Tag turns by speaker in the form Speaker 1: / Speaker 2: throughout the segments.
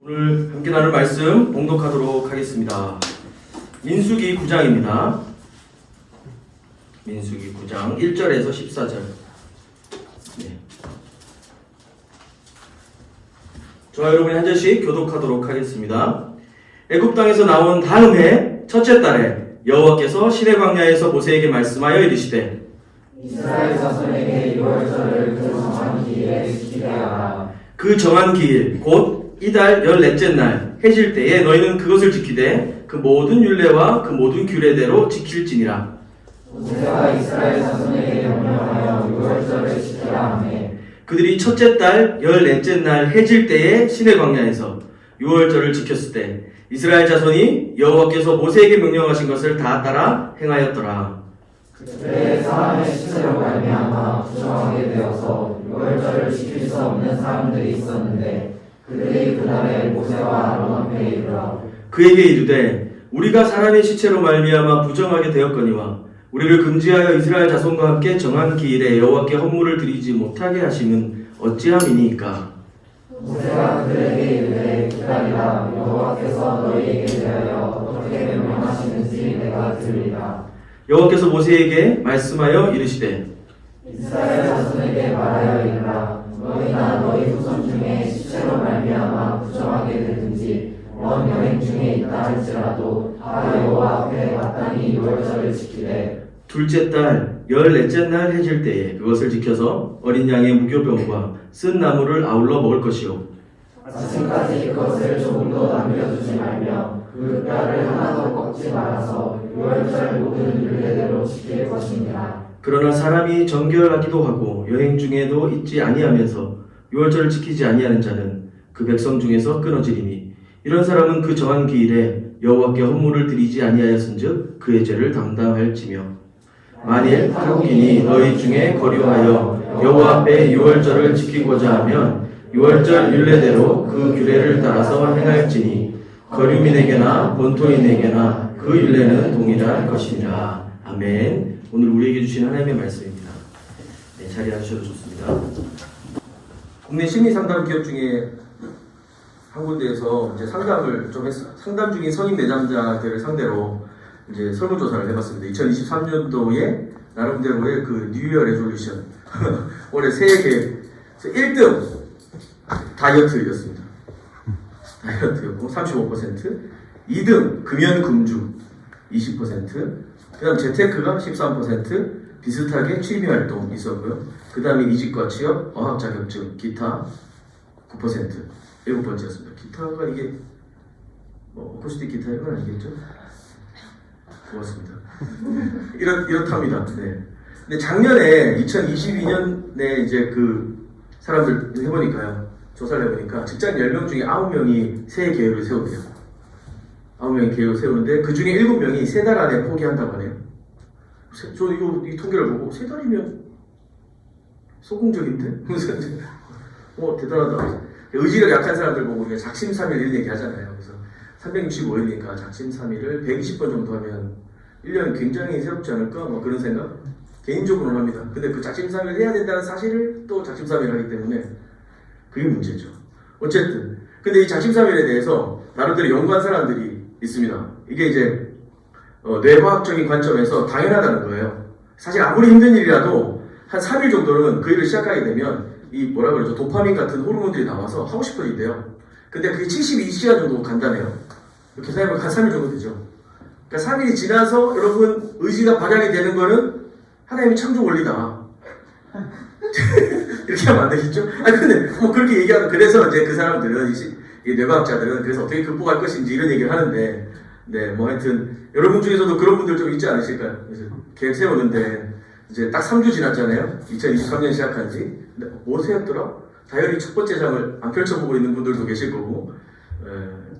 Speaker 1: 오늘 함께 나눌 말씀 봉독하도록 하겠습니다. 민수기 9장입니다. 민수기 9장 1절에서 14절. 네. 저와 여러분이 한 절씩 교독하도록 하겠습니다. 애굽 땅에서 나온 다음 해 첫째 달에 여호와께서 시내 광야에서 모세에게 말씀하여 이르시되
Speaker 2: 이스라엘 자손에게 유월절을 그 정한 기일에 지키게 하라.
Speaker 1: 그 정한 기일 곧 이달 14째 날 해질 때에 너희는 그것을 지키되 그 모든 율례와 그 모든 규례대로 지킬지니라.
Speaker 2: 모세가 이스라엘 자손에게 명령하여 유월절을 지키라 하매
Speaker 1: 그들이 첫째 달 14째 날 해질 때에 시내 광야에서 유월절을 지켰을 때 이스라엘 자손이 여호와께서 모세에게 명령하신 것을 다 따라 행하였더라.
Speaker 2: 그때 사람의 시체로 말미암아 부정하게 되어서 유월절을 지킬 수 없는 사람들이 있었는데 그들이 그날에 모세와 아론 앞에 이르러
Speaker 1: 그에게 이르되 우리가 사람의 시체로 말미암아 부정하게 되었거니와 우리를 금지하여 이스라엘 자손과 함께 정한 기일에 여호와께 헌물을 드리지 못하게 하심은 어찌함이니까.
Speaker 2: 모세가 그들에게 이르되 기다리라. 여호와께서 너희에게 대하여 어떻게 명령하시는지 내가 들으리라.
Speaker 1: 여호와께서 모세에게 말씀하여 이르시되
Speaker 2: 이스라엘 자손에게 말하여 이르라. 너희나 너희 후손 중에 시체로 말미암아 부정하게 되든지 먼 여행 중에 있다 할지라도 다 여호와 앞에 마땅히 유월절을 지키되
Speaker 1: 둘째 달 14째 날 해질 때에 그것을 지켜서 어린 양의 무교병과 쓴 나물을 아울러 먹을 것이요
Speaker 2: 아침까지 그것을 조금도 남겨두지 말며 그 뼈를 하나도 꺾지 말아서 유월절 모든 율례대로 지킬 것이니라.
Speaker 1: 그러나 사람이 정결하기도 하고 여행 중에도 잊지 아니하면서 유월절을 지키지 아니하는 자는 그 백성 중에서 끊어지리니 이런 사람은 그 정한 기일에 여호와께 헌물을 드리지 아니하였은즉 그의 죄를 담당할지며 만일 타국인이 너희 중에 거류하여 여호와 앞에 유월절을 지키고자 하면 유월절 율례대로 그 규례를 따라서 행할지니 거류민에게나 본토인에게나 그 율례는 동일할 것이니라. 아멘. 오늘 우리에게 주신 하나님의 말씀입니다. 네, 자리에 앉으셔도 좋습니다. 국내 심리상담 기업 중에 한 군데에서 이제 상담을 좀 상담 중인 성인 내담자들을 상대로 이제 설문조사를 해봤습니다. 2023년도에 나름대로의 그 뉴이어 레졸루션 올해 새해 계획 1등 다이어트였습니다. 다이어트였고 35%, 2등 금연금주 20%, 그 다음 재테크가 13%, 비슷하게 취미활동 있었고요. 그 다음에 이직과 취업, 어학 자격증, 기타 9%, 7번째였습니다. 기타가 이게 어쿠스틱 기타 이런 건 아니겠죠? 고맙습니다. 이렇답니다. 네. 근데 작년에 2022년에 이제 그 사람들 해보니까요. 조사를 해보니까 직장 10명 중에 9명이 새해 계획을 세운대요. 9명이 계획을 세우는데 그 중에 7명이 3달 안에 포기한다고 하네요. 저 이 통계를 보고 3달이면 소극적인데? 대단하다. 의지가 약한 사람들 보고 우리가 작심삼일 이런 얘기 하잖아요. 그래서 365일이니까 작심삼일을 120번 정도 하면 1년 굉장히 새롭지 않을까? 뭐 그런 생각? 개인적으로는 합니다. 근데 그 작심삼일 해야 된다는 사실을 또 작심삼일 하기 때문에 그게 문제죠. 어쨌든. 근데 이 작심삼일에 대해서 나름대로 연구한 사람들이 있습니다. 이게 이제 뇌과학적인 관점에서 당연하다는 거예요. 사실 아무리 힘든 일이라도 한 3일 정도는 그 일을 시작하게 되면 이 뭐라 그러죠? 도파민 같은 호르몬들이 나와서 하고 싶어진대요. 근데 그게 72시간 정도 간다네요. 이렇게 생각하면 한 3일 정도 되죠. 그러니까 3일이 지나서 여러분 의지가 발현이 되는 거는 하나님의 창조 원리다. 이렇게 하면 안 되겠죠? 아니 근데 뭐 그렇게 얘기하면 그래서 이제 그 사람들은 이 뇌과학자들은 그래서 어떻게 극복할 것인지 이런 얘기를 하는데 네 뭐 하여튼 여러분 중에서도 그런 분들 좀 있지 않으실까요? 그래서 계획 세우는데 이제 딱 3주 지났잖아요. 2023년 시작한 지. 근데 뭐 세웠더라? 다이어리 첫 번째 장을 안 펼쳐보고 있는 분들도 계실 거고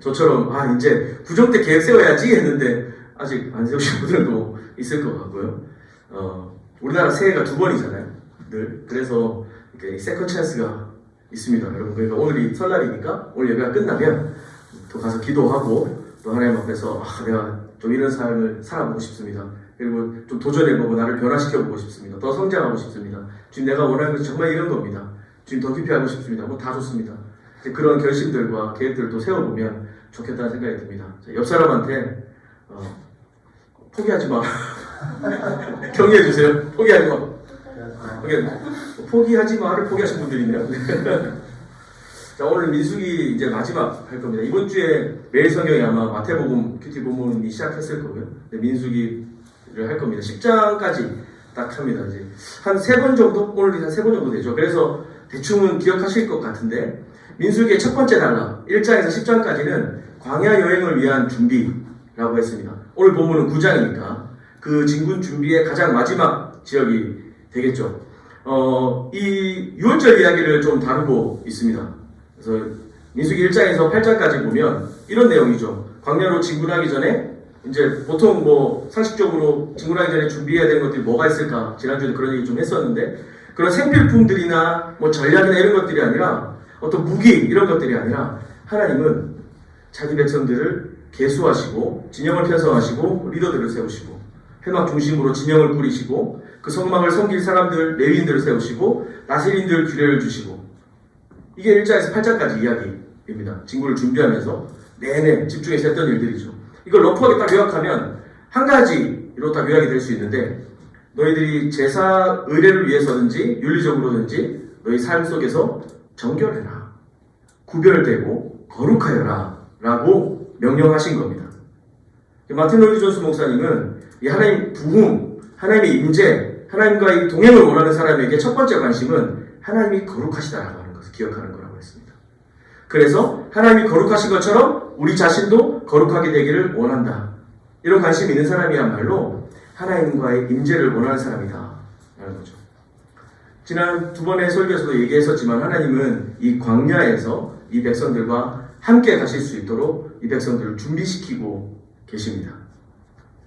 Speaker 1: 저처럼 이제 구정 때 계획 세워야지 했는데 아직 안 세우신 분들도 있을 것 같고요. 우리나라 새해가 2번이잖아요. 늘. 그래서 이렇게 세컨 찬스가 있습니다. 여러분. 그러니까 오늘이 설날이니까 오늘 예배가 끝나면 또 가서 기도하고 또 하나님 앞에서 내가 좀 이런 삶을 살아보고 싶습니다. 그리고 좀 도전해보고 나를 변화시켜보고 싶습니다. 더 성장하고 싶습니다. 지금 내가 원하는 것이 정말 이런 겁니다. 지금 더 깊이 하고 싶습니다. 뭐 다 좋습니다. 이제 그런 결심들과 계획들도 세워보면 좋겠다는 생각이 듭니다. 자, 옆 사람한테 포기하지 마. 격려해 주세요. 포기하지 마. 포기하지 마를 포기하신 분들이 있네요. 자, 오늘 민수기 이제 마지막 할 겁니다. 이번 주에 매일 성경이 아마 마태복음 큐티 본문이 시작했을 거고요. 민수기를 할 겁니다. 10장까지 딱 합니다. 이제 한 3번 정도? 오늘 한 3번 정도 되죠. 그래서 대충은 기억하실 것 같은데, 민수기의 첫 번째 단락, 1장에서 10장까지는 광야 여행을 위한 준비라고 했습니다. 오늘 본문은 9장이니까 그 진군 준비의 가장 마지막 지역이 되겠죠. 이 6월절 이야기를 좀 다루고 있습니다. 그래서 민수기 1장에서 8장까지 보면 이런 내용이죠. 광야로 진군하기 전에 이제 보통 뭐 상식적으로 진군하기 전에 준비해야 되는 것들이 뭐가 있을까? 지난주에 그런 얘기 좀 했었는데, 그런 생필품들이나 뭐 전략이나 이런 것들이 아니라 어떤 무기 이런 것들이 아니라 하나님은 자기 백성들을 계수하시고 진영을 편성하시고 리더들을 세우시고 회막 중심으로 진영을 꾸리시고 그 성막을 섬길 사람들 레위인들을 세우시고 나세린들 규례를 주시고, 이게 1장에서 8장까지 이야기입니다. 진군을 준비하면서 내내 집중해서 했던 일들이죠. 이걸 러프하게 딱 요약하면 한 가지로 딱 요약이 될 수 있는데, 너희들이 제사 의례를 위해서든지 윤리적으로든지 너희 삶 속에서 정결해라, 구별되고 거룩하여라 라고 명령하신 겁니다. 마틴 로이드 존스 목사님은 이 하나님 부흥, 하나님의 임재, 하나님과의 동행을 원하는 사람에게 첫 번째 관심은 하나님이 거룩하시다라고 하는 것을 기억하는 거라고 했습니다. 그래서 하나님이 거룩하신 것처럼 우리 자신도 거룩하게 되기를 원한다. 이런 관심이 있는 사람이야말로 하나님과의 임재를 원하는 사람이다 라는 거죠. 지난 2번의 설교에서도 얘기했었지만, 하나님은 이 광야에서 이 백성들과 함께 가실 수 있도록 이 백성들을 준비시키고 계십니다.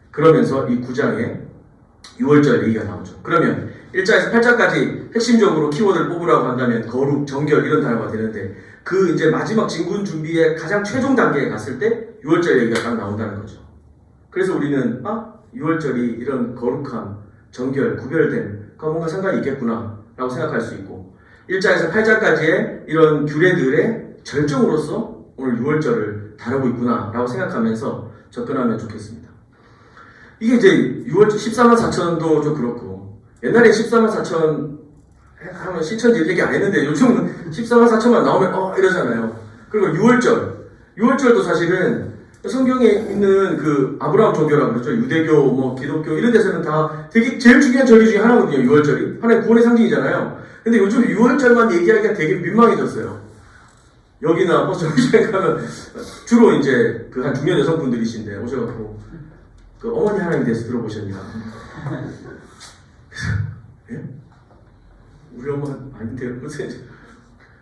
Speaker 1: 그러면서 이 9장에 6월절 얘기가 나오죠. 그러면 1장에서 8장까지 핵심적으로 키워드를 뽑으라고 한다면 거룩, 정결 이런 단어가 되는데, 그 이제 마지막 진군 준비의 가장 최종 단계에 갔을 때 6월절 얘기가 딱 나온다는 거죠. 그래서 우리는 6월절이 이런 거룩함, 정결, 구별됨, 그 뭔가 상관이 있겠구나 라고 생각할 수 있고, 1장에서 8장까지의 이런 규례들의 절정으로서 오늘 6월절을 다루고 있구나 라고 생각하면서 접근하면 좋겠습니다. 이게 이제 6월절 14만 4천도 좀 그렇고, 옛날에 14만 4천 하면 신천지 얘기 안 했는데 요즘은 14만 4천만 나오면 이러잖아요. 그리고 6월절도 사실은 성경에 있는 그 아브라함 종교라고 그러죠. 유대교, 뭐 기독교 이런 데서는 다 되게 제일 중요한 절기 중에 하나거든요. 6월절이 하나의 구원의 상징이잖아요. 근데 요즘 6월절만 얘기하기가 되게 민망해졌어요. 여기나 정시행 가면 주로 이제 그 한 중년 여성분들이신데 오셔갖고 그 어머니 하나님 대해서 들어보셨냐? 예? 우리 엄마 아닌데요?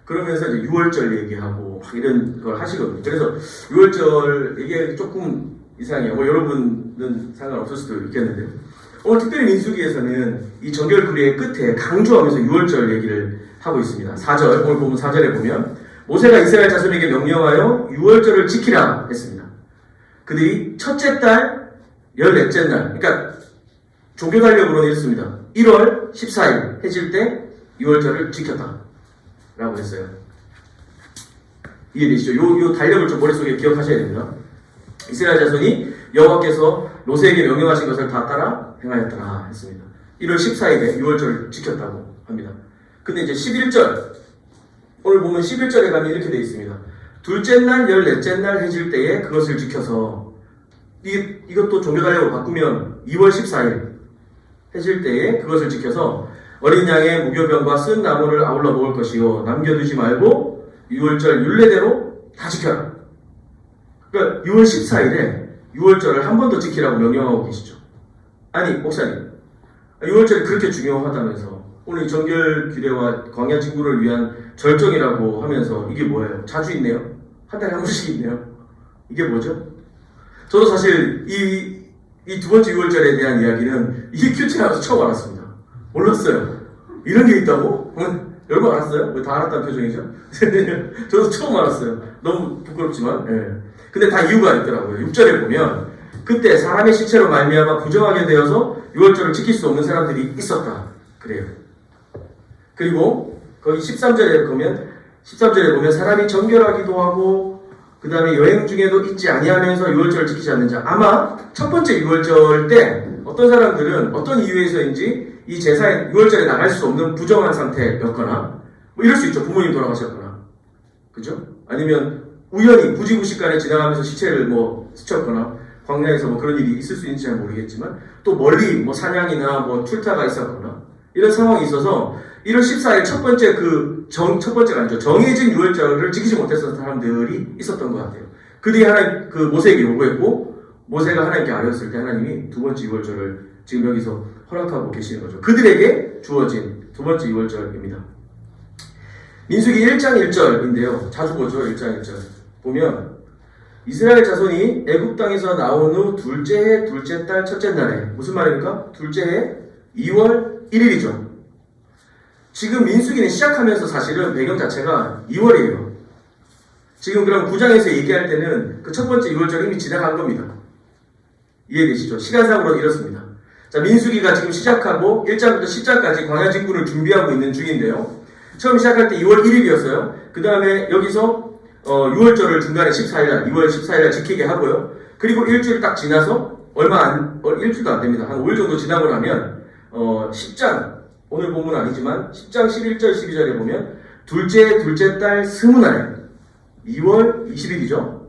Speaker 1: 그러면서 이제 6월절 얘기하고 이런 걸 하시거든요. 그래서 6월절 얘기가 조금 이상해요. 뭐 여러분은 상관없을 수도 있겠는데요. 오늘 특별히 민수기에서는 이 정결 규례의 끝에 강조하면서 6월절 얘기를 하고 있습니다. 4절, 오늘 보면 4절에 보면 모세가 이스라엘 자손에게 명령하여 6월절을 지키라 했습니다. 그들이 첫째 달 14째 날, 그러니까 종교 달력으로는 이렇습니다. 1월 14일 해질 때 6월절을 지켰다 라고 했어요. 이해되시죠? 요 달력을 좀 머릿속에 기억하셔야 됩니다. 이스라엘 자손이 여호와께서 모세에게 명령하신 것을 다 따라 행하였더라 했습니다. 1월 14일에 6월절을 지켰다고 합니다. 근데 이제 11절, 오늘 보면 11절에 가면 이렇게 되어 있습니다. 둘째 날 14째 날 해질 때에 그것을 지켜서, 이것도 종교달력으로 바꾸면 2월 14일 해질 때에 그것을 지켜서 어린 양의 무교병과 쓴 나무를 아울러 먹을 것이요 남겨두지 말고 6월절 율례대로 다 지켜라. 그러니까 6월 14일에 6월절을 한 번 더 지키라고 명령하고 계시죠. 아니 목사님, 6월절이 그렇게 중요하다면서 오늘 이 정결 규례와 광야 진구를 위한 절정이라고 하면서 이게 뭐예요? 자주 있네요. 한 달에 한 번씩 있네요. 이게 뭐죠? 저도 사실 이 두 번째 6월절에 대한 이야기는 이게 큐티 나와서 처음 알았습니다. 몰랐어요. 이런 게 있다고? 여러분 알았어요? 왜 다 알았다는 표정이죠? 저도 처음 알았어요. 너무 부끄럽지만. 예. 근데 다 이유가 있더라고요. 6절에 보면 그때 사람의 시체로 말미암아 부정하게 되어서 6월절을 지킬 수 없는 사람들이 있었다. 그래요. 그리고 거기 13절에 보면 13절에 보면 사람이 정결하기도 하고 그 다음에 여행 중에도 잊지 아니하면서 유월절을 지키지 않는 자. 아마 첫 번째 유월절 때 어떤 사람들은 어떤 이유에서인지 이 제사에 유월절에 나갈 수 없는 부정한 상태였거나 뭐 이럴 수 있죠. 부모님 돌아가셨거나 그죠? 아니면 우연히 부지구식간에 지나가면서 시체를 뭐 스쳤거나 광야에서 뭐 그런 일이 있을 수 있는지 잘 모르겠지만 또 멀리 뭐 사냥이나 뭐 출타가 있었거나 이런 상황이 있어서 1월 14일 첫 번째가 아니죠. 정해진 유월절을 지키지 못했던 사람들이 있었던 것 같아요. 그들이 하나님, 그 모세에게 요구했고, 모세가 하나님께 아뢰었을 때 하나님이 두 번째 유월절을 지금 여기서 허락하고 계시는 거죠. 그들에게 주어진 두 번째 유월절입니다. 민수기 1장 1절인데요. 자주 보죠. 1장 1절. 보면, 이스라엘 자손이 애굽 땅에서 나온 후 둘째 해, 둘째 달, 첫째 날에. 무슨 말입니까? 둘째 해 2월 1일이죠. 지금 민수기는 시작하면서 사실은 배경 자체가 2월이에요. 지금 그럼 9장에서 얘기할 때는 그 첫 번째 2월절 이미 지나간 겁니다. 이해되시죠? 시간상으로 이렇습니다. 자, 민수기가 지금 시작하고 1장부터 10장까지 광야 진군을 준비하고 있는 중인데요. 처음 시작할 때 2월 1일이었어요. 그 다음에 여기서 6월절을 중간에 14일날, 2월 14일날 지키게 하고요. 그리고 일주일 딱 지나서 일주일도 안 됩니다. 한 5일 정도 지나고 나면 10장 오늘 본문은 아니지만 10장 11절 12절에 보면 둘째 달 스무날에 2월 20일이죠.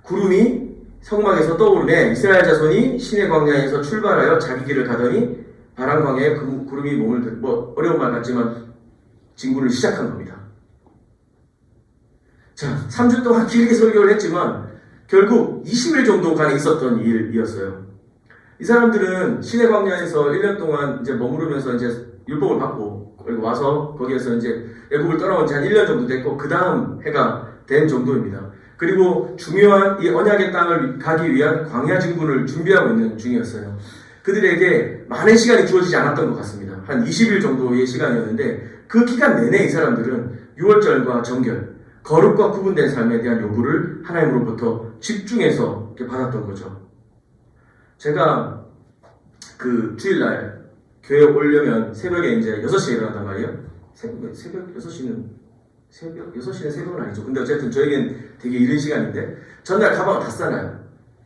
Speaker 1: 구름이 성막에서 떠오르네. 이스라엘 자손이 시내 광야에서 출발하여 자기 길을 가더니 바람 광야에 구름이 몸을 뭐 어려운 말 같지만 진군을 시작한 겁니다. 자, 3주 동안 길게 설교를 했지만 결국 20일 정도간 있었던 일이었어요. 이 사람들은 시내 광야에서 1년 동안 이제 머무르면서 이제 율법을 받고 그리고 와서 거기에서 이제 애국을 떠나온 지 한 1년 정도 됐고 그 다음 해가 된 정도입니다. 그리고 중요한 이 언약의 땅을 가기 위한 광야 진군을 준비하고 있는 중이었어요. 그들에게 많은 시간이 주어지지 않았던 것 같습니다. 한 20일 정도의 시간이었는데 그 기간 내내 이 사람들은 유월절과 정결, 거룩과 구분된 삶에 대한 요구를 하나님으로부터 집중해서 받았던 거죠. 제가 그 주일날 교회 오려면 새벽에 이제 6시에 일어난단 말이에요. 새벽 6시는 새벽은 아니죠. 근데 어쨌든 저에겐 되게 이른 시간인데 전날 가방을 다 싸놔요.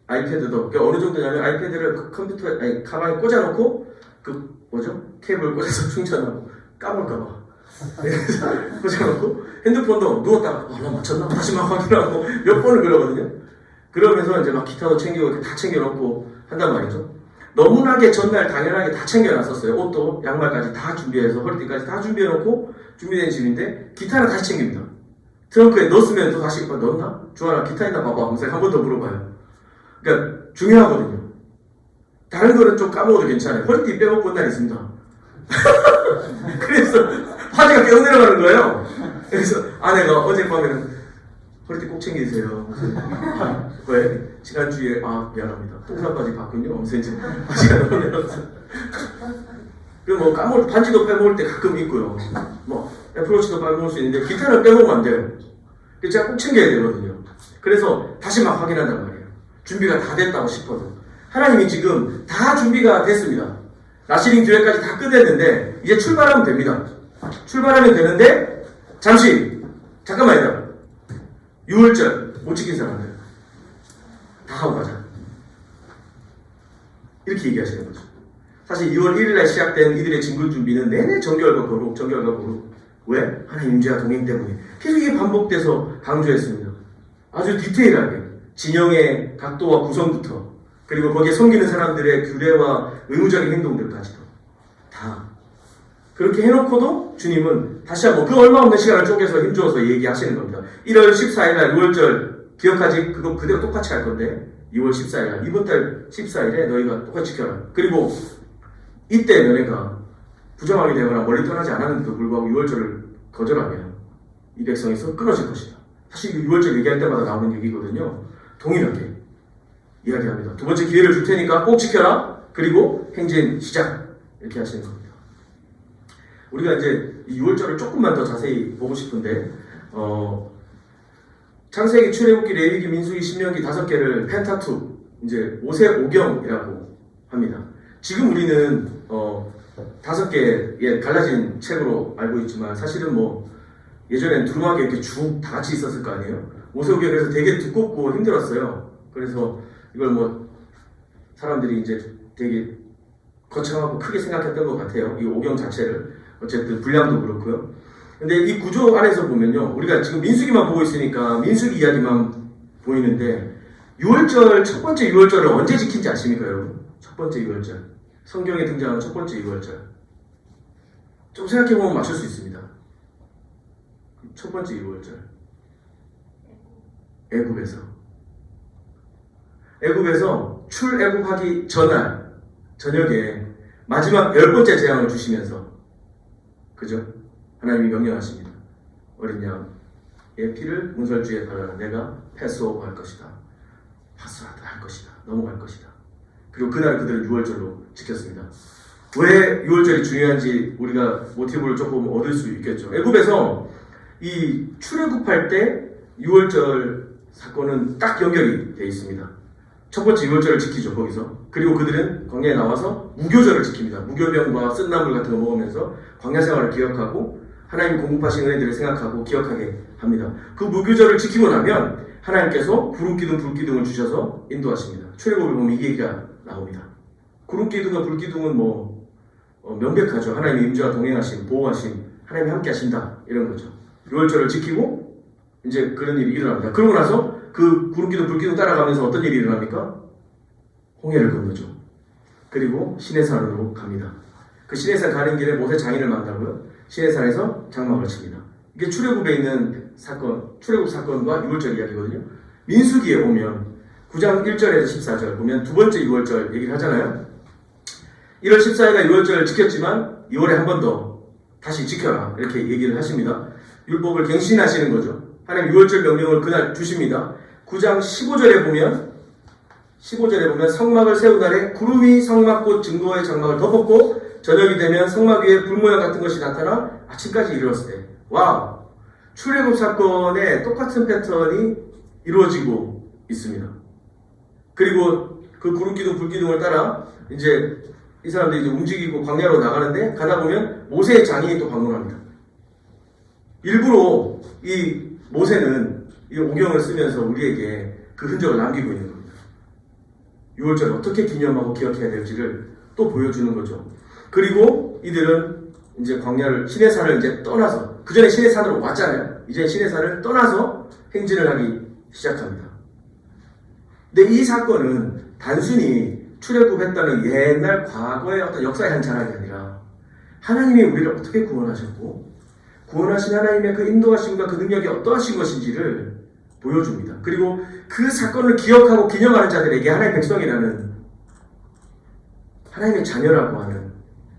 Speaker 1: 아이패드도. 그러니까 어느 정도냐면 아이패드를 컴퓨터에, 가방에 꽂아놓고 케이블 꽂아서 충전하고 까볼까봐. 꽂아놓고 핸드폰도 누웠다가 나 맞췄나? 다시 막 확인하고 몇 번을 그러거든요. 그러면서 이제 막 기타도 챙기고 이렇게 다 챙겨놓고 한단 말이죠. 너무나게 전날 당연하게 다 챙겨놨었어요. 옷도 양말까지 다 준비해서 허리띠까지 다 준비해놓고 준비된 집인데 기타를 다시 챙깁니다. 트렁크에 넣었으면 또 다시 넣었나? 주하나 기타 있나 봐봐. 항상 한 번 더 물어봐요. 그러니까 중요하거든요. 다른 거는 좀 까먹어도 괜찮아요. 허리띠 빼먹고 온 날 있습니다. 그래서 화제가 계속 내려가는 거예요. 그래서 아내가 어젯밤에는 허리띠 꼭 챙기세요. 왜? 지난주에 미안합니다. 똥사까지 봤군요. 하면서 이제 화제가 너무 내려가서 그리고 뭐 까먹을 반지도 빼먹을 때 가끔 있고요. 뭐 애플워치도 빼먹을 수 있는데 기타는 빼먹으면 안 돼요. 제가 꼭 챙겨야 되거든요. 그래서 다시 막 확인한단 말이에요. 준비가 다 됐다고 싶어도 하나님이 지금 다 준비가 됐습니다. 라시링 교회까지 다 끝냈는데 이제 출발하면 됩니다. 출발하면 되는데 잠깐만요. 6월절 못 지킨 사람들 다 하고 가자. 이렇게 얘기하시는 거죠. 사실 2월 1일날 시작된 이들의 진군 준비는 내내 정결과 거룩. 왜? 하나님 임재와 동행 때문에. 계속 이게 반복돼서 강조했습니다. 아주 디테일하게 진영의 각도와 구성부터 그리고 거기에 섬기는 사람들의 규례와 의무적인 행동들까지도 다 그렇게 해놓고도 주님은 다시 한번 그 얼마 없는 시간을 쪼개서 힘주어서 얘기하시는 겁니다. 1월 14일날 6월절 기억하지? 그거 그대로 똑같이 할 건데 2월 14일날 이번 달 14일에 너희가 똑같이 지켜라. 그리고 이때 너네가 부정하게 되거나 멀리 떠나지 않았는데도 불구하고 6월절을 거절하면 이 백성에서 끊어질 것이다. 사실 6월절 얘기할 때마다 나오는 얘기거든요. 동일하게 이야기합니다. 두 번째 기회를 줄 테니까 꼭 지켜라. 그리고 행진 시작. 이렇게 하시는 겁니다. 우리가 이제 이 6월절을 조금만 더 자세히 보고 싶은데 창세기, 출애굽기, 레위기, 민수기, 신명기 5개를 펜타투 이제 5세5경이라고 합니다. 지금 우리는 5개의 갈라진 책으로 알고 있지만 사실은 뭐 예전엔 두루마기 이렇게 쭉 다 같이 있었을 거 아니에요? 모세오경이 그래서 되게 두껍고 힘들었어요. 그래서 이걸 뭐 사람들이 이제 되게 거창하고 크게 생각했던 것 같아요. 이 오경 자체를. 어쨌든 분량도 그렇고요. 근데 이 구조 안에서 보면요. 우리가 지금 민수기만 보고 있으니까 민수기 이야기만 보이는데 6월절, 첫 번째 6월절을 언제 지킨지 아십니까, 여러분? 첫 번째 6월절. 성경에 등장하는 첫 번째 6월절. 좀 생각해보면 맞출 수 있습니다. 첫 번째 6월절. 애굽에서 출애굽하기 전날 저녁에 마지막 10번째 재앙을 주시면서, 그죠? 하나님이 명령하십니다. 어린 양의 피를 문설주에 바르라. 내가 패스오버 할 것이다. 파스하다 할 것이다. 넘어갈 것이다. 그리고 그날 그들은 6월절로 지켰습니다. 왜 6월절이 중요한지 우리가 모티브를 조금 얻을 수 있겠죠. 애굽에서 이 출애굽할 때 6월절 사건은 딱 연결이 되어 있습니다. 첫 번째 6월절을 지키죠, 거기서. 그리고 그들은 광야에 나와서 무교절을 지킵니다. 무교병과 쓴나물 같은 거 먹으면서 광야 생활을 기억하고 하나님 공급하신 은혜들을 생각하고 기억하게 합니다. 그 무교절을 지키고 나면 하나님께서 구름기둥, 불기둥을 주셔서 인도하십니다. 출애굽을 보면 이 얘기가 나옵니다. 구름기둥과 불기둥은 명백하죠. 하나님의 임재와 동행하심, 보호하심, 하나님이 함께 하신다. 이런 거죠. 6월절을 지키고 이제 그런 일이 일어납니다. 그러고 나서 그 구름기둥, 불기둥 따라가면서 어떤 일이 일어납니까? 홍해를 건너죠. 그리고 시내산으로 갑니다. 그 시내산 가는 길에 모세 장인을 만나고요. 시내산에서 장막을 칩니다. 이게 출애굽에 있는 사건, 출애굽 사건과 6월절 이야기거든요. 민수기에 보면 9장 1절에서 14절 보면 두 번째 6월절 얘기를 하잖아요. 1월 14일날 6월절을 지켰지만 2월에 한 번 더 다시 지켜라. 이렇게 얘기를 하십니다. 율법을 갱신하시는 거죠. 하나님 6월절 명령을 그날 주십니다. 9장 15절에 보면 성막을 세운 날에 구름이 성막꽃 증거의 장막을 덮었고 저녁이 되면 성막 위에 불모양 같은 것이 나타나 아침까지 이르렀을 때, 와우! 출애굽 사건에 똑같은 패턴이 이루어지고 있습니다. 그리고 그 구름기둥, 불기둥을 따라 이제 이 사람들이 이제 움직이고 광야로 나가는데 가다 보면 모세의 장인이 또 방문합니다. 일부러 이 모세는 이 오경을 쓰면서 우리에게 그 흔적을 남기고 있는 겁니다. 6월절을 어떻게 기념하고 기억해야 될지를 또 보여주는 거죠. 그리고 이들은 이제 광야를, 시내산을 이제 떠나서, 그 전에 시내산으로 왔잖아요. 이제 시내산을 떠나서 행진을 하기 시작합니다. 근데 이 사건은 단순히 출애굽했다는 옛날 과거의 어떤 역사의 한 자락이 아니라 하나님이 우리를 어떻게 구원하셨고 구원하신 하나님의 그 인도하심과 그 능력이 어떠하신 것인지를 보여줍니다. 그리고 그 사건을 기억하고 기념하는 자들에게 하나님의 백성이라는, 하나님의 자녀라고 하는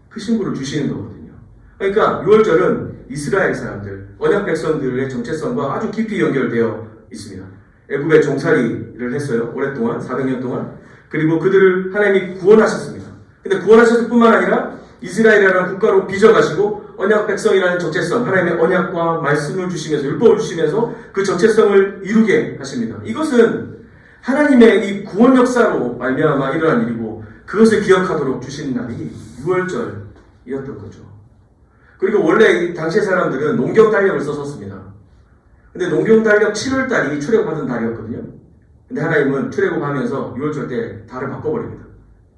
Speaker 1: 그 신분을 주시는 거거든요. 그러니까 6월절은 이스라엘 사람들, 언약 백성들의 정체성과 아주 깊이 연결되어 있습니다. 애굽에 종살이를 했어요. 오랫동안, 400년 동안. 그리고 그들을 하나님이 구원하셨습니다. 근데 구원하셨을 뿐만 아니라 이스라엘이라는 국가로 빚어가시고 언약 백성이라는 정체성, 하나님의 언약과 말씀을 주시면서, 율법을 주시면서 그 정체성을 이루게 하십니다. 이것은 하나님의 이 구원 역사로 말미암아 일어난 일이고 그것을 기억하도록 주신 날이 6월절이었던 거죠. 그리고 원래 이 당시의 사람들은 농경 달력을 썼었습니다. 근데 농경 달력 7월달이 출애굽하던 달이었거든요. 근데 하나님은 출애굽하면서 6월절 때 달을 바꿔버립니다.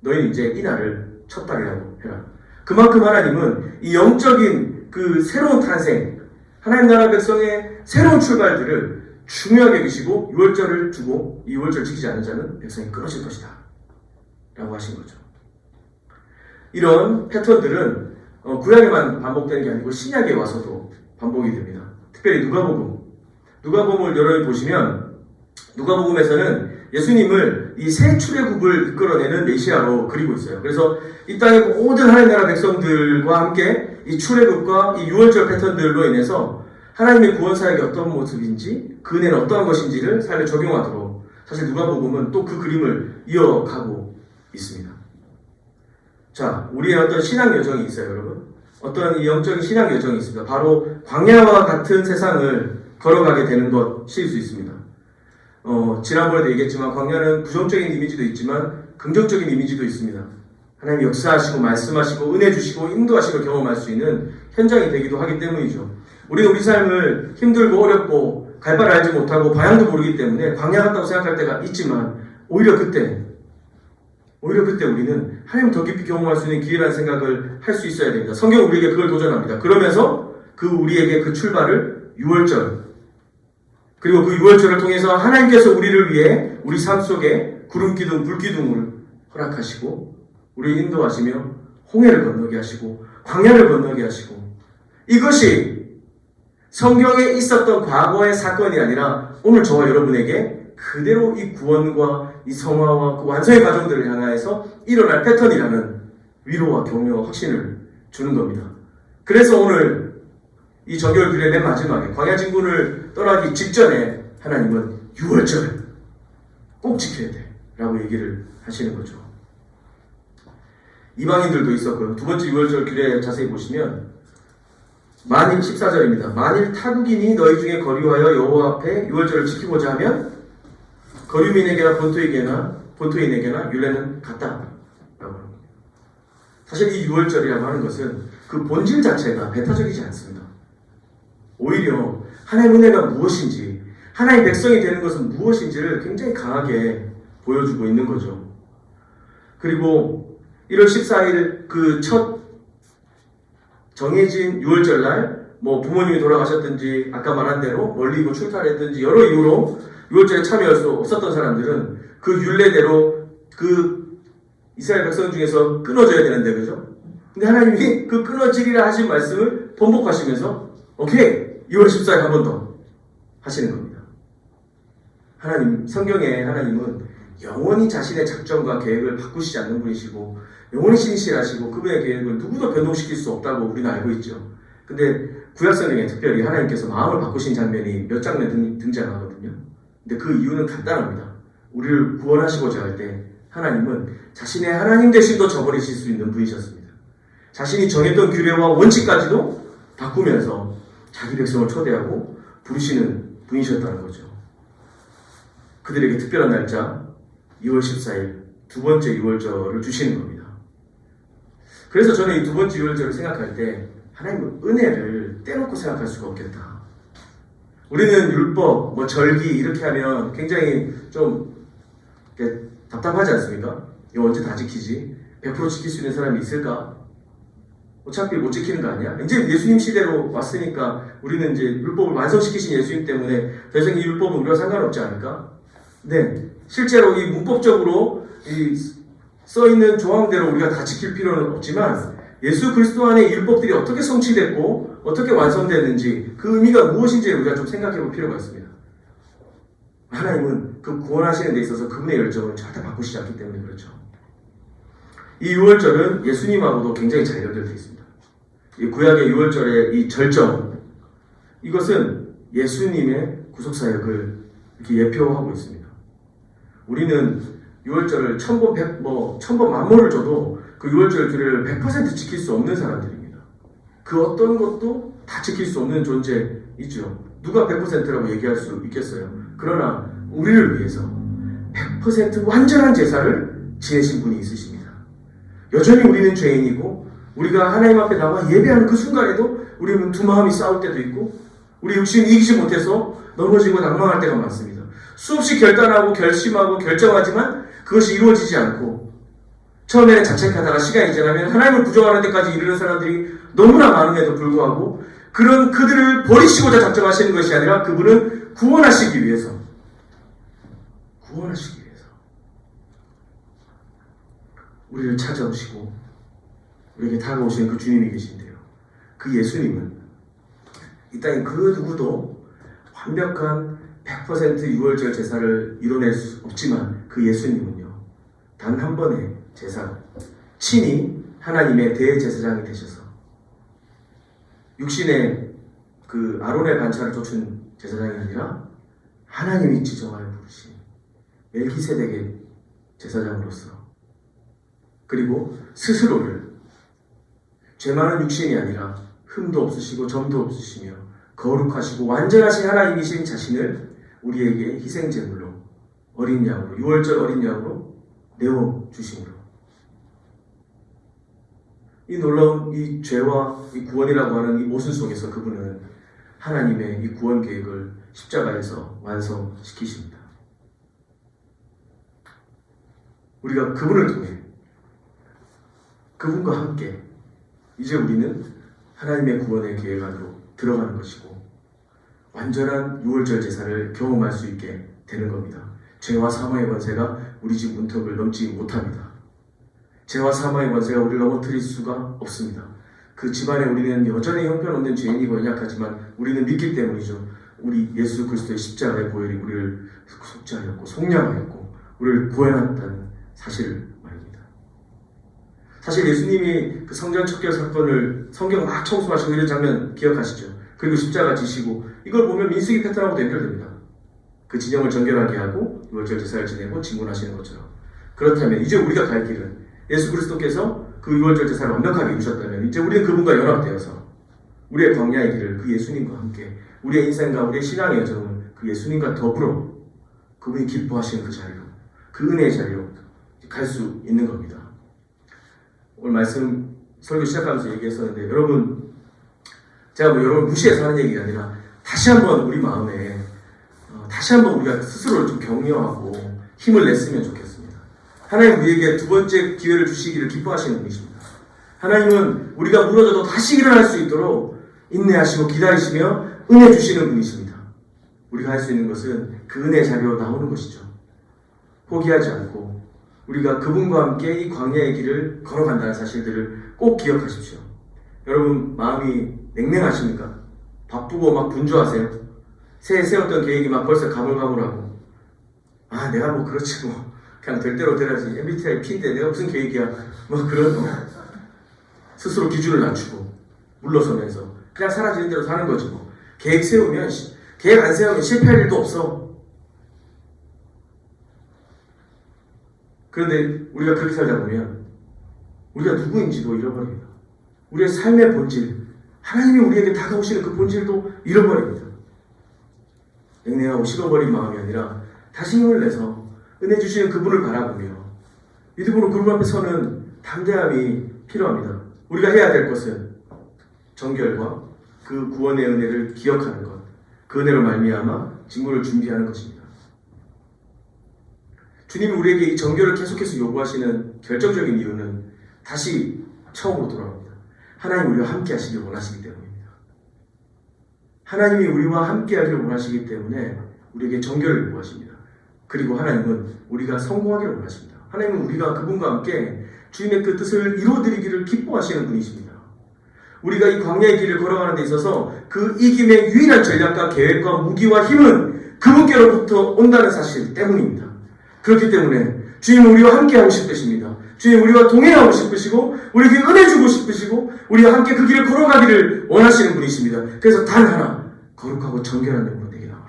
Speaker 1: 너희는 이제 이 날을 첫 달이라고 해라. 그만큼 하나님은 이 영적인 그 새로운 탄생, 하나님 나라 백성의 새로운 출발들을 중요하게 여기시고 6월절을 주고 이 6월절 지키지 않는 자는 백성이 끊어질 것이다 라고 하신 거죠. 이런 패턴들은 구약에만 반복되는 게 아니고 신약에 와서도 반복이 됩니다. 특별히 누가복음을 여러분이 보시면 누가복음에서는 예수님을 이 새 출애굽을 이끌어내는 메시아로 그리고 있어요. 그래서 이 땅의 모든 하나님 나라 백성들과 함께 이 출애굽과 이 6월절 패턴들로 인해서 하나님의 구원 사역이 어떤 모습인지, 그 은혜는 어떠한 것인지를 삶에 적용하도록 사실 누가복음은 또 그 그림을 이어가고 있습니다. 자, 우리의 어떤 신앙 여정이 있어요, 여러분. 어떤 이 영적인 신앙 여정이 있습니다. 바로 광야와 같은 세상을 걸어가게 되는 것일 수 있습니다. 지난번에도 얘기했지만 광야는 부정적인 이미지도 있지만 긍정적인 이미지도 있습니다. 하나님 역사하시고 말씀하시고 은혜 주시고 인도하시고 경험할 수 있는 현장이 되기도 하기 때문이죠. 우리는 우리 삶을 힘들고 어렵고 갈 바를 알지 못하고 방향도 모르기 때문에 광야 같다고 생각할 때가 있지만 오히려 그때 우리는 하나님을 더 깊이 경험할 수 있는 기회라는 생각을 할 수 있어야 됩니다. 성경은 우리에게 그걸 도전합니다. 그러면서 우리에게 그 출발을 유월절, 그리고 그 유월절을 통해서 하나님께서 우리를 위해 우리 삶 속에 구름기둥, 불기둥을 허락하시고 우리를 인도하시며 홍해를 건너게 하시고 광야를 건너게 하시고, 이것이 성경에 있었던 과거의 사건이 아니라 오늘 저와 여러분에게 그대로 이 구원과 이 성화와 그 완성의 과정들을 향하여서 일어날 패턴이라는 위로와 격려와 확신을 주는 겁니다. 그래서 오늘 이 정결 규례 맨 마지막에 광야 진군을 떠나기 직전에 하나님은 유월절 꼭 지켜야 돼 라고 얘기를 하시는 거죠. 이방인들도 있었고요. 두 번째 유월절 규례 자세히 보시면 만일 14절입니다. 만일 타국인이 너희 중에 거류하여 여호와 앞에 유월절을 지키고자 하면 거류민에게나 본토인에게나 율례는 같다 라고 합니다. 사실 이 유월절이라고 하는 것은 그 본질 자체가 배타적이지 않습니다. 오히려 하나님의 은혜가 무엇인지, 하나님의 백성이 되는 것은 무엇인지를 굉장히 강하게 보여주고 있는 거죠. 그리고 1월 14일 그 첫 정해진 유월절날 부모님이 돌아가셨든지 아까 말한 대로 멀리 출타했든지 여러 이유로 유월절에 참여할 수 없었던 사람들은 그 율례대로 그 이스라엘 백성 중에서 끊어져야 되는데, 그죠? 근데 하나님이 그 끊어지리라 하신 말씀을 번복하시면서 오케이 2월 14일 한 번 더 하시는 겁니다. 성경의 하나님은 영원히 자신의 작정과 계획을 바꾸시지 않는 분이시고 영원히 신실하시고 그분의 계획을 누구도 변동시킬 수 없다고 우리는 알고 있죠. 근데 구약성경에 특별히 하나님께서 마음을 바꾸신 장면이 몇 장면 등장하거든요. 근데 그 이유는 간단합니다. 우리를 구원하시고자 할 때 하나님은 자신의 하나님 되심도 저버리실 수 있는 분이셨습니다. 자신이 정했던 규례와 원칙까지도 바꾸면서 자기 백성을 초대하고 부르시는 분이셨다는 거죠. 그들에게 특별한 날짜 2월 14일 두 번째 유월절을 주시는 겁니다. 그래서 저는 이 두 번째 유월절을 생각할 때 하나님의 은혜를 떼놓고 생각할 수가 없겠다. 우리는 율법, 절기 이렇게 하면 굉장히 좀 답답하지 않습니까? 이거 언제 다 지키지? 100% 지킬 수 있는 사람이 있을까? 어차피 못 지키는 거 아니야? 이제 예수님 시대로 왔으니까 우리는 이제 율법을 완성시키신 예수님 때문에 더 이상 이 율법은 우리가 상관없지 않을까? 네, 실제로 이 문법적으로 써있는 조항대로 우리가 다 지킬 필요는 없지만 예수 그리스도 안에 율법들이 어떻게 성취됐고 어떻게 완성됐는지 그 의미가 무엇인지 우리가 좀 생각해 볼 필요가 있습니다. 하나님은 그 구원하시는 데 있어서 그분의 열정을 절대 바꾸시지 않기 때문에 그렇죠. 이 유월절은 예수님하고도 굉장히 잘 연결되어 있습니다. 이 구약의 유월절의 이 절정, 이것은 예수님의 구속사역을 이렇게 예표하고 있습니다. 우리는 유월절을 1000번 만모를 줘도 그 유월절 규례를 100% 지킬 수 없는 사람들입니다. 그 어떤 것도 다 지킬 수 없는 존재이죠. 누가 100%라고 얘기할 수 있겠어요? 그러나 우리를 위해서 100% 완전한 제사를 지내신 분이 있으십니다. 여전히 우리는 죄인이고 우리가 하나님 앞에 나와 예배하는 그 순간에도 우리는 두 마음이 싸울 때도 있고 우리 육신이 이기지 못해서 넘어지고 낭망할 때가 많습니다. 수없이 결단하고 결심하고 결정하지만 그것이 이루어지지 않고 처음에는 자책하다가 시간이 지나면 하나님을 부정하는 데까지 이르는 사람들이 너무나 많음에도 불구하고 그런 그들을 버리시고자 작정하시는 것이 아니라 그분은 구원하시기 위해서 우리를 찾아오시고 우리에게 다가오시는 그 주님이 계신데요. 그 예수님은 이 땅에 그 누구도 완벽한 100% 유월절 제사를 이뤄낼 수 없지만 그 예수님은요. 단 한 번의 제사, 친히 하나님의 대제사장이 되셔서 육신의 그 아론의 반차를 쫓은 제사장이 아니라 하나님이 지정하여 부르신 멜기세덱의 제사장으로서 그리고 스스로를 죄 많은 육신이 아니라 흠도 없으시고 점도 없으시며 거룩하시고 완전하신 하나님이신 자신을 우리에게 희생제물로 어린 양으로 유월절 어린 양으로 내어주심으로 이 놀라운 이 죄와 이 구원이라고 하는 이 모순 속에서 그분은 하나님의 이 구원 계획을 십자가에서 완성시키십니다. 우리가 그분을 통해 그분과 함께 이제 우리는 하나님의 구원의 계획 안으로 들어가는 것이고 완전한 유월절 제사를 경험할 수 있게 되는 겁니다. 죄와 사망의 권세가 우리 집 문턱을 넘지 못합니다. 죄와 사망의 권세가 우리를 넘어뜨릴 수가 없습니다. 그 집안에 우리는 여전히 형편없는 죄인이고 연약하지만 우리는 믿기 때문이죠. 우리 예수 그리스도의 십자가의 보혈이 우리를 속죄하였고 속량하였고 우리를 구원했다는 사실을 말입니다. 사실 예수님이 그 성전 척결 사건을 성경 막 청소하시고 이런 장면 기억하시죠? 그리고 십자가 지시고 이걸 보면 민수기 패턴하고 연결됩니다. 그 진영을 정결하게 하고 유월절 제사를 지내고 진군하시는 것처럼. 그렇다면 이제 우리가 갈 길은 예수 그리스도께서 그 유월절 제사를 완벽하게 이루셨다면 이제 우리는 그분과 연합되어서 우리의 광야의 길을 그 예수님과 함께 우리의 인생과 우리의 신앙의 여정을 그 예수님과 더불어 그분이 기뻐하시는 그 자리로 그 은혜의 자리로 갈 수 있는 겁니다. 오늘 말씀 설교 시작하면서 얘기했었는데 여러분 제가 뭐 여러분 무시해서 하는 얘기가 아니라 다시 한번 우리 마음에 다시 한번 우리가 스스로를 좀 격려하고 힘을 냈으면 좋겠습니다. 하나님 우리에게 두 번째 기회를 주시기를 기뻐하시는 분이십니다. 하나님은 우리가 무너져도 다시 일어날 수 있도록 인내하시고 기다리시며 은혜 주시는 분이십니다. 우리가 할 수 있는 것은 그 은혜 자리로 나오는 것이죠. 포기하지 않고 우리가 그분과 함께 이 광야의 길을 걸어간다는 사실들을 꼭 기억하십시오. 여러분 마음이 냉랭하십니까? 바쁘고 막 분주하세요? 새해 세웠던 계획이 막 벌써 가물가물하고 내가 뭐 그렇지 뭐 그냥 될 대로 되라지 MBTI P인데 내가 무슨 계획이야 뭐 그런 스스로 기준을 낮추고 물러서면서 그냥 사라지는 대로 사는 거지 뭐. 계획 세우면 계획 안 세우면 실패할 일도 없어. 그런데 우리가 그렇게 살다 보면 우리가 누구인지도 잃어버립니다. 우리의 삶의 본질, 하나님이 우리에게 다가오시는 그 본질도 잃어버립니다. 냉랭하고 식어버린 마음이 아니라 다시 힘을 내서 은혜 주시는 그분을 바라보며 믿음으로 그분 앞에 서는 담대함이 필요합니다. 우리가 해야 될 것은 정결과 그 구원의 은혜를 기억하는 것, 그 은혜로 말미암아 직무를 준비하는 것입니다. 주님이 우리에게 이 정결을 계속해서 요구하시는 결정적인 이유는 다시 처음으로 돌아옵니다. 하나님 우리와 함께 하시길 원하시기 때문입니다. 하나님이 우리와 함께 하기를 원하시기 때문에 우리에게 정결을 요구하십니다. 그리고 하나님은 우리가 성공하기를 원하십니다. 하나님은 우리가 그분과 함께 주님의 그 뜻을 이루어드리기를 기뻐하시는 분이십니다. 우리가 이 광야의 길을 걸어가는 데 있어서 그 이김의 유일한 전략과 계획과 무기와 힘은 그분께로부터 온다는 사실 때문입니다. 그렇기 때문에 주님은 우리와 함께 하고 싶으십니다. 주님 우리와 동행하고 싶으시고 우리에게 은혜 주고 싶으시고 우리와 함께 그 길을 걸어가기를 원하시는 분이십니다. 그래서 단 하나 거룩하고 정결한 영으로 내게 나와라.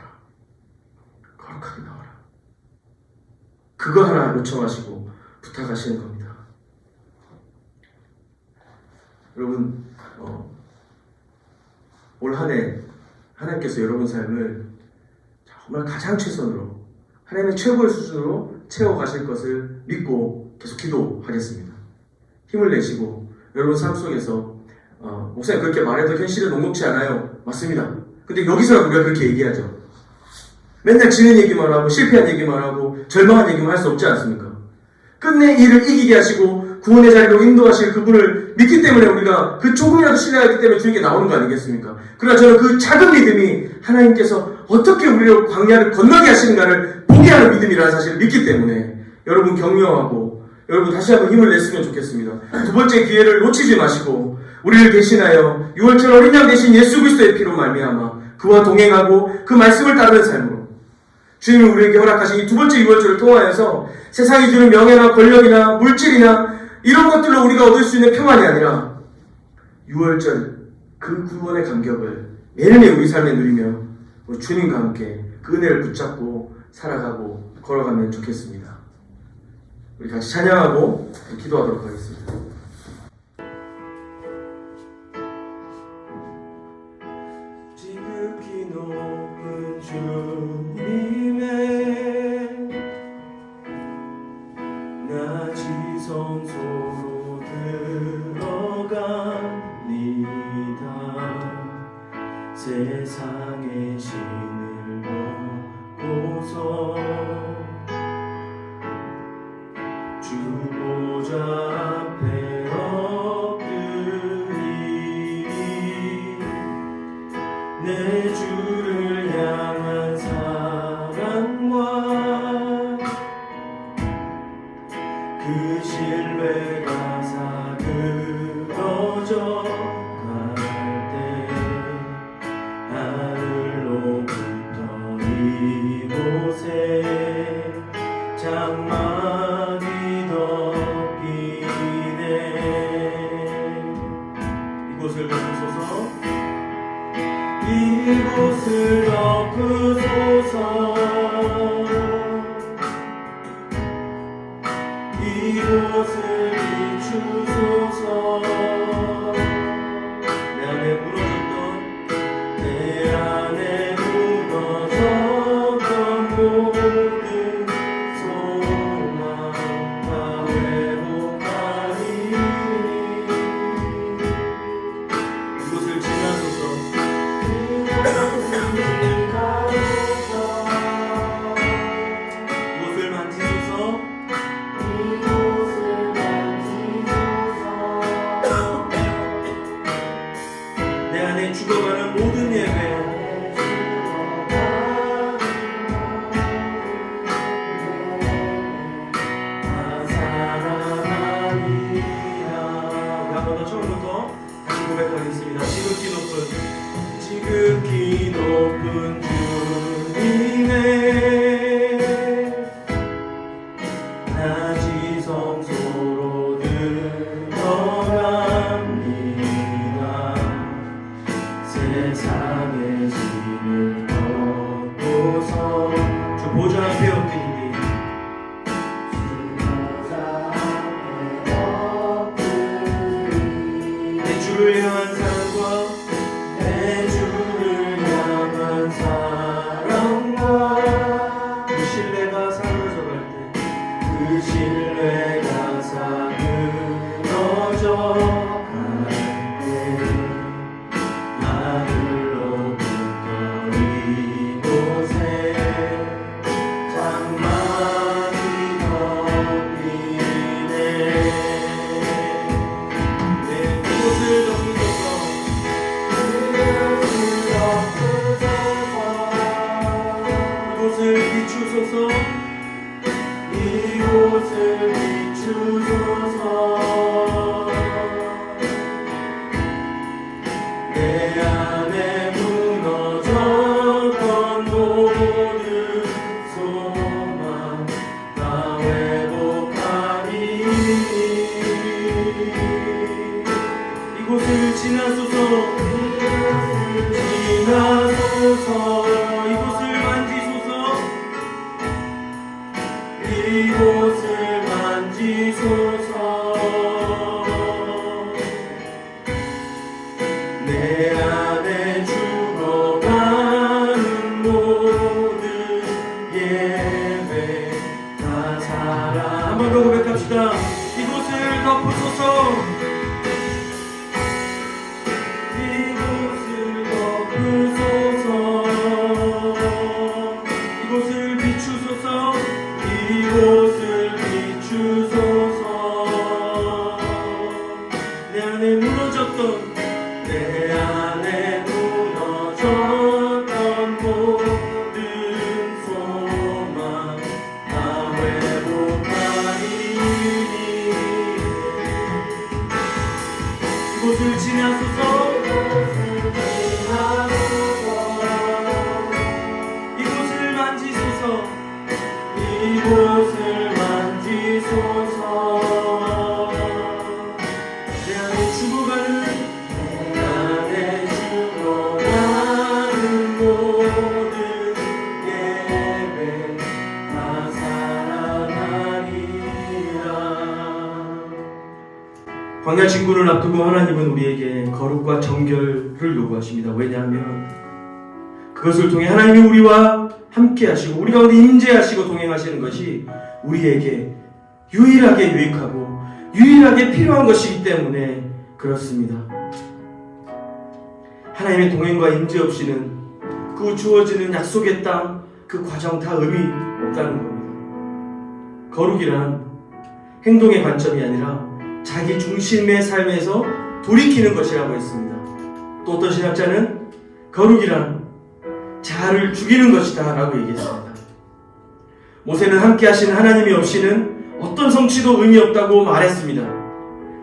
Speaker 1: 거룩하게 나와라. 그거 하나 요청하시고 부탁하시는 겁니다. 여러분 올 한 해 하나님께서 여러분 삶을 정말 가장 최선으로 하나님의 최고의 수준으로 채워가실 것을 믿고 계속 기도하겠습니다. 힘을 내시고 여러분 삶 속에서 목사님 그렇게 말해도 현실은 녹록지 않아요. 맞습니다. 근데 여기서 우리가 그렇게 얘기하죠. 맨날 지는 얘기만 하고 실패한 얘기만 하고 절망한 얘기만 할 수 없지 않습니까? 끝내 이를 이기게 하시고 구원의 자리로 인도하실 그분을 믿기 때문에 우리가 그 조금이라도 신뢰하기 때문에 주님께 나오는 거 아니겠습니까? 그러나 저는 그 작은 믿음이 하나님께서 어떻게 우리를 광야를 건너게 하시는가를 보게 하는 믿음이라는 사실을 믿기 때문에 여러분 격려하고 여러분 다시 한번 힘을 냈으면 좋겠습니다. 두 번째 기회를 놓치지 마시고 우리를 대신하여 유월절 어린 양 대신 예수 그리스도의 피로 말미암아 그와 동행하고 그 말씀을 따르는 삶으로 주님이 우리에게 허락하신 이 두 번째 유월절을 통하여서 세상이 주는 명예나 권력이나 물질이나 이런 것들로 우리가 얻을 수 있는 평안이 아니라 유월절 그 구원의 감격을 매일매일 우리 삶에 누리며 주님과 함께 그 은혜를 붙잡고 살아가고 걸어가면 좋겠습니다. 우리 같이 찬양하고 기도하도록 하겠습니다. 지극히 높은 주님의 나 지성소로 들어갑니다. 세상 주 보좌 앞에 엎드리니 내 주를 향한 사랑과 그 신뢰가 사그러져 갈 때 하늘로부터 이곳에 장막이 덮이네. 이곳을 덮으소서. 이곳을 덮으소서. 이곳을 비추소서. 내 안에 무너졌던 모든 소망 다 회복하리. 이곳을 지나소서. 이곳을 만지소서. 내 안에 죽어가는 모든 예배 다 살아나리라. 우리 한번 더 처음부터 다시 고백하겠습니다. 지극히 높은 주님의 나 지성소로 들어갑니다. 세상의 짐을 덮고서 주 보좌 앞에 엎드리니 내 주를 향한 사랑과 내 주를 향한 사랑과 그 신뢰가 사그러져 갈 때 그 신뢰가 사그러져 갈 때 하늘로부터 이곳에 장막이 덮이네. 네, 이곳을 덮으소서. 이곳을 비추소서. 이곳을 비추소서. 내 안에 무너졌던 모든 소망 다 회복하리. 이곳을 지나소서. 지나소서. 이곳을 만지소서. 이곳을 만지소서. 내 안에 죽어가는 모든 예배 다 살아. 한 번 더 고백합시다. 이곳을 덮으소서. 이곳을 덮으소서. 이곳을 비추소서. 이곳을 비추소서. 내 안에 무너졌던 모든 소망 다 회복하리. 이곳을 지나소서. 이곳을 만지소서. 이곳을 만지소서. 내 안에 죽어가는 모든 예배 다 살아나리라. 광야 진군을 앞두고 하나님은 우리에게 거룩과 정결을 요구하십니다. 왜냐하면 그것을 통해 하나님이 우리와 함께 하시고 우리 가운데 임재하시고 동행하시는 것이 우리에게 유일하게 유익하고 유일하게 필요한 것이기 때문에 그렇습니다. 하나님의 동행과 임재 없이는 그 주어지는 약속의 땅, 그 과정 다 의미 없다는 겁니다. 거룩이란 행동의 관점이 아니라 자기 중심의 삶에서 돌이키는 것이라고 했습니다. 또 어떤 신학자는 거룩이란 자아를 죽이는 것이다 라고 얘기했습니다. 모세는 함께 하신 하나님이 없이는 어떤 성취도 의미 없다고 말했습니다.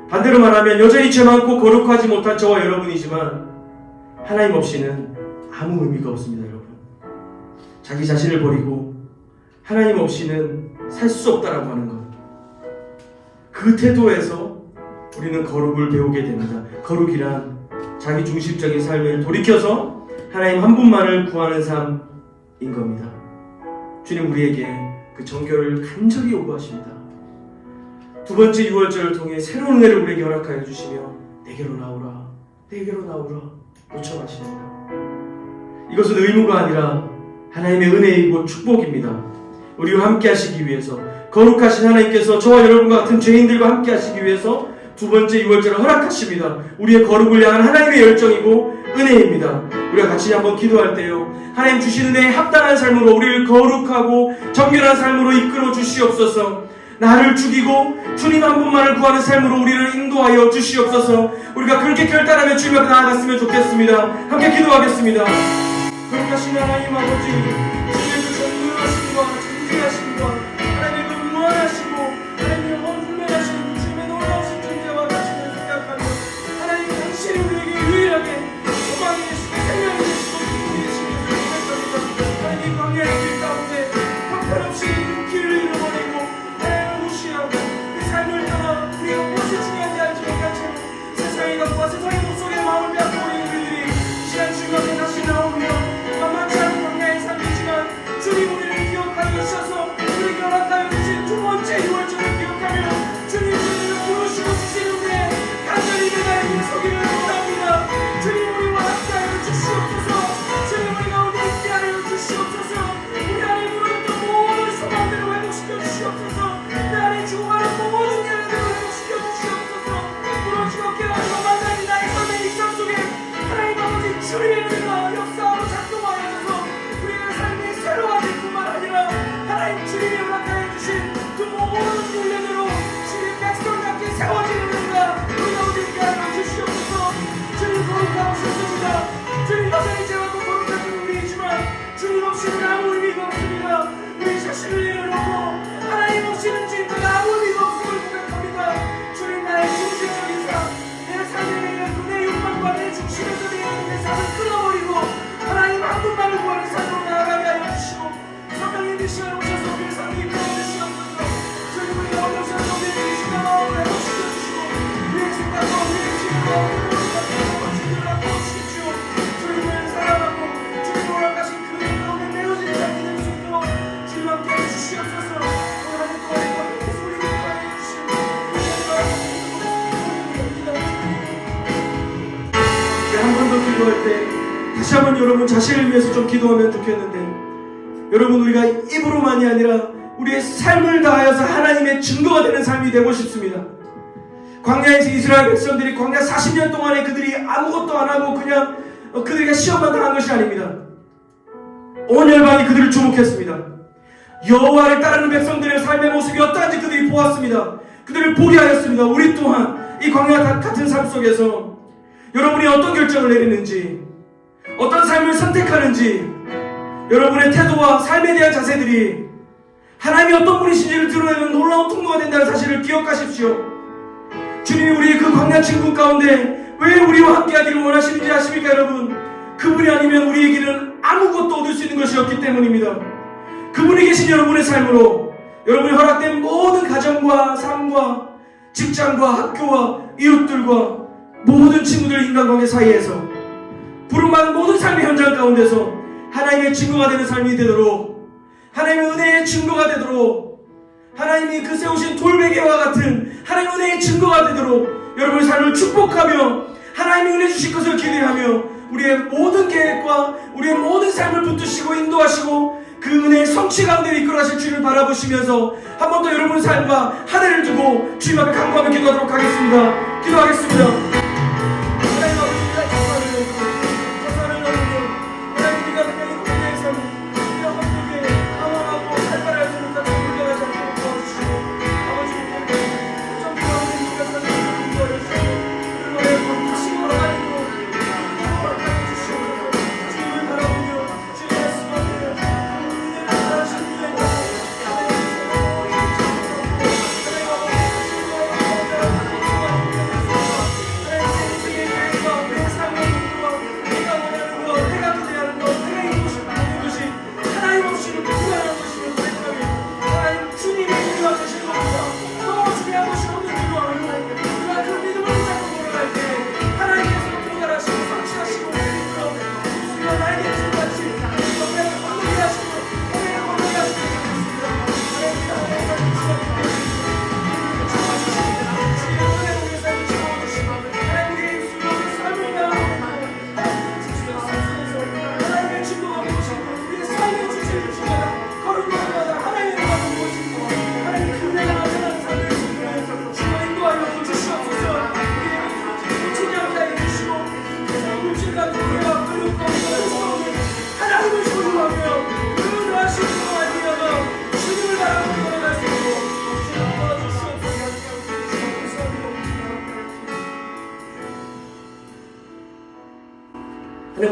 Speaker 1: 반대로 말하면 여전히 죄 많고 거룩하지 못한 저와 여러분이지만 하나님 없이는 아무 의미가 없습니다. 여러분, 자기 자신을 버리고 하나님 없이는 살 수 없다라고 하는 것, 그 태도에서 우리는 거룩을 배우게 됩니다. 거룩이란 자기 중심적인 삶을 돌이켜서 하나님 한 분만을 구하는 삶인 겁니다. 주님 우리에게 그 정결을 간절히 요구하십니다. 두 번째 유월절을 통해 새로운 은혜를 우리에게 허락하여 주시며 내게로 나오라, 내게로 나오라 요청하십니다. 이것은 의무가 아니라 하나님의 은혜이고 축복입니다. 우리와 함께 하시기 위해서, 거룩하신 하나님께서 저와 여러분과 같은 죄인들과 함께 하시기 위해서 두 번째 유월절을 허락하십니다. 우리의 거룩을 향한 하나님의 열정이고 은혜입니다. 우리가 같이 한번 기도할 때요, 하나님 주신 은혜에 합당한 삶으로 우리를 거룩하고 정결한 삶으로 이끌어 주시옵소서. 나를 죽이고 주님 한 분만을 구하는 삶으로 우리를 인도하여 주시옵소서. 우리가 그렇게 결단하며 주님 앞에 나아갔으면 좋겠습니다. 함께 기도하겠습니다. 거룩하신 하나님 아버지, 주님의 그 정결하심과 정직하심과 하나님의 그 무한하시고 하나님의 엄분명하신 주님의 놀라우신 존재와 자신을 생각하며 하나님 당신이 우리에게 유일하게 소망이 되시고 생명이 되시고 기쁨이 되시면서 고백합니다. 하나님 광야의 길 가운데 형편없이 길을 잃어버리고 하나님을 무시하고 그 삶을 떠나 우리가 무엇이 중요한지 알지 못한 채로 세상의 것과 세상의 목속에 마음을 빼앗겨버린 우리들이 시간 주님 앞에 다시 나오며 만만치 않은 광야의 삶이지만 주님 우리를 기억하여 주셔서 우리에게 허락하여 주신 두 번째 유월절을 기억하며 주님 우리를 부르시고 주시는 은혜 간절히 매달리며 서기를 원합니다. 주님 우리와 함께하여 주시옵소서. 주님 우리 가운데 있게하여 주시옵소서. 우리 안에 무너졌던 모든 소망들을 회복시켜 주시옵소서. 내 안에 죽어가는 모든 계획들을 회복시켜 주시옵소서. 무너지고 깨어지고 만나는 나의 삶의 일상 속에 하나님 아버지 주님의 은혜가 역사하고 작동하여서 우리의 삶이 새로워질 뿐만 아니라 하나님 주님이 허락하여 주신 그 모든 훈련으로 주님 백성답게 세워지는 은혜가 우리 가운데 있게 하여 주시옵소서. 주님 거룩하고 싶습니다. 주님 여전히 죄하고 거룩한 우리이지만 주님 없이는 아무 의미가 없습니다. 우리 자신을 내려놓고 하나님 없이는 주님과 아무 의미가 없음을 고백합니다. 주님 나의 중심적인 삶, 내 삶의 내 욕망과 내 중심에서 내 삶을 끊어버리고 하나님 한 분만을 구하는 삶으로 나아가게 하여 주시고 성령님 이 시간에 오셔서 우리의 삶을 이끌어 주시옵소서. 주님 우리가 어려서 우리의 중심과 마음을 회복시켜 주시고 우리의 생각과 우리의 지혜와 우리의 갖고 주십시오. 주님을 사랑하고 주님 허락하신 그 가운데 내어진 삶이 될 수 있도록 주님 함께 해주시옵소서. 하나님 거룩한 예수 우리에게 구하여 주시고 한 번 더 기도할 때 다시 한번 여러분 자신을 위해서 좀 기도하면 좋겠는데, 여러분 우리가 입으로만이 아니라 우리의 삶을 다하여서 하나님의 증거가 되는 삶이 되고 싶습니다. 광야에서 이스라엘 백성들이 광야 40년 동안에 그들이 아무것도 안 하고 그냥 그들에게 시험만 당한 것이 아닙니다. 온 열방이 그들을 주목했습니다. 여호와를 따르는 백성들의 삶의 모습이 어떠한지 그들이 보았습니다. 그들을 보게 하였습니다. 우리 또한 이 광야 같은 삶 속에서 여러분이 어떤 결정을 내리는지, 어떤 삶을 선택하는지, 여러분의 태도와 삶에 대한 자세들이 하나님이 어떤 분이신지를 드러내는 놀라운 통로가 된다는 사실을 기억하십시오. 주님이 우리의 그 광야 친구 가운데 왜 우리와 함께하기를 원하시는지 아십니까 여러분? 그분이 아니면 우리에게는 아무것도 얻을 수 있는 것이 없기 때문입니다. 그분이 계신 여러분의 삶으로 여러분이 허락된 모든 가정과 삶과 직장과 학교와 이웃들과 모든 친구들 인간관계 사이에서 부름받은 모든 삶의 현장 가운데서 하나님의 증거가 되는 삶이 되도록, 하나님의 은혜의 증거가 되도록, 하나님이 그 세우신 돌베개와 같은 하나님의 은혜의 증거가 되도록 여러분의 삶을 축복하며 하나님이 은혜 주실 것을 기대하며 우리의 모든 계획과 우리의 모든 삶을 붙드시고 인도하시고 그 은혜의 성취 가운데 이끌어가실 주님을 바라보시면서 한 번 더 여러분의 삶과 한 해를 두고 주님 앞에 간구하며 기도하도록 하겠습니다. 기도하겠습니다. 하나님 아버지, 감사를 하나님 네가 그냥 이 공예의 삶을 우리가 함께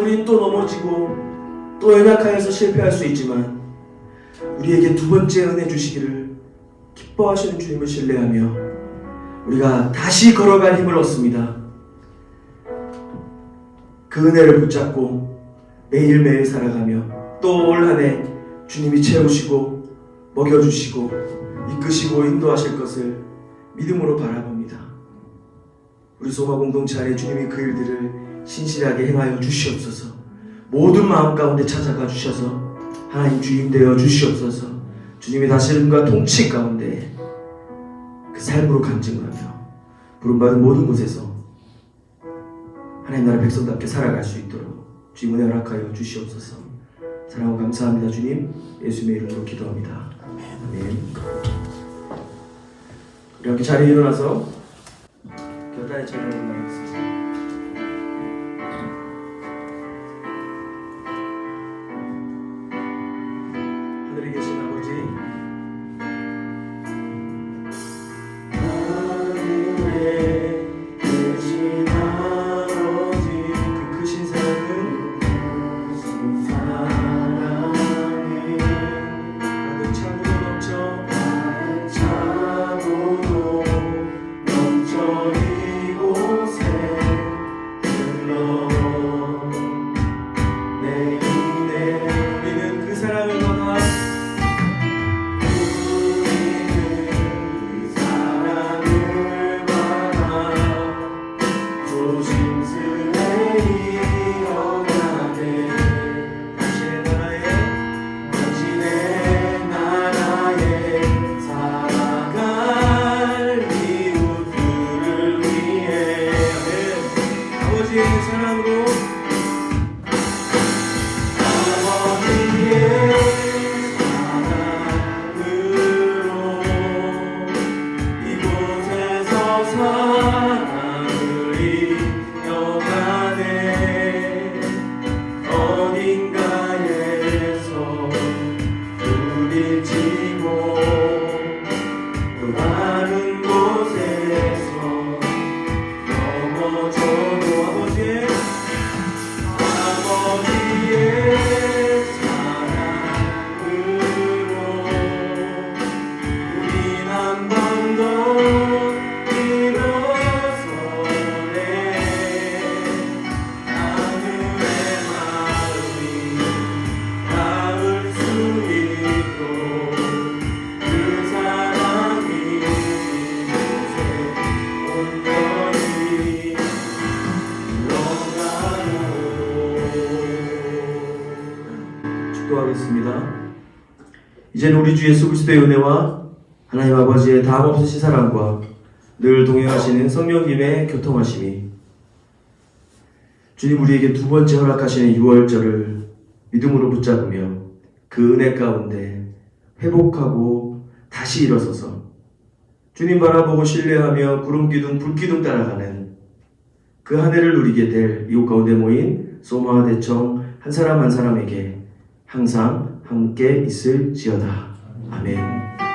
Speaker 1: 우린 또 넘어지고 또 연약하여서 실패할 수 있지만 우리에게 두 번째 은혜 주시기를 기뻐하시는 주님을 신뢰하며 우리가 다시 걸어갈 힘을 얻습니다. 그 은혜를 붙잡고 매일매일 살아가며 또 올 한 해 주님이 채우시고 먹여주시고 이끄시고 인도하실 것을 믿음으로 바라봅니다. 우리 소마 공동체 안에 주님이 그 일들을 신실하게 행하여 주시옵소서. 모든 마음 가운데 찾아가 주셔서 하나님 주인 되어 주시옵소서. 주님의 다스림과 통치 가운데 그 삶으로 간증하며 부름받은 모든 곳에서 하나님 나라 백성답게 살아갈 수 있도록 주님 은혜 허락하여 주시옵소서. 사랑하고 감사합니다. 주님 예수님의 이름으로 기도합니다. 아멘. 우리 함께 자리에 일어나서 결단의 찬양을 나누겠습니다. 하늘에 계신 아버지, 하늘에 계신 아버지, 그 크신 사랑은 가득 차고도 넘쳐 이곳에 흘러 내리네. 우리는 그 사랑을 받아 조심스레 이어가네. 당신의 나라에 살아갈 이웃들을 위해. 아버지의 사랑으로 이곳에서 사랑을 이어가네. 어딘가에서 부딪히고 또 다른 곳에서 넘어져도 아버지의 사랑으로 우린 한 번 더 일어서네. 하늘의 마음이 닿을 수 있도록 그 사랑이 이곳에 온전히 축도하겠습니다. 이제는 우리 주 예수 그리스도의 은혜와 하나님 아버지의 다함없으신 사랑과 늘 동행하시는 성령님의 교통하심이 주님 우리에게 두 번째 허락하시는 유월절을 믿음으로 붙잡으며 그 은혜 가운데 회복하고 다시 일어서서 주님 바라보고 신뢰하며 구름기둥 불기둥 따라가는 그 한 해를 누리게 될 이곳 가운데 모인 소마 대청 한 사람 한 사람에게 항상 함께 있을지어다. 아멘.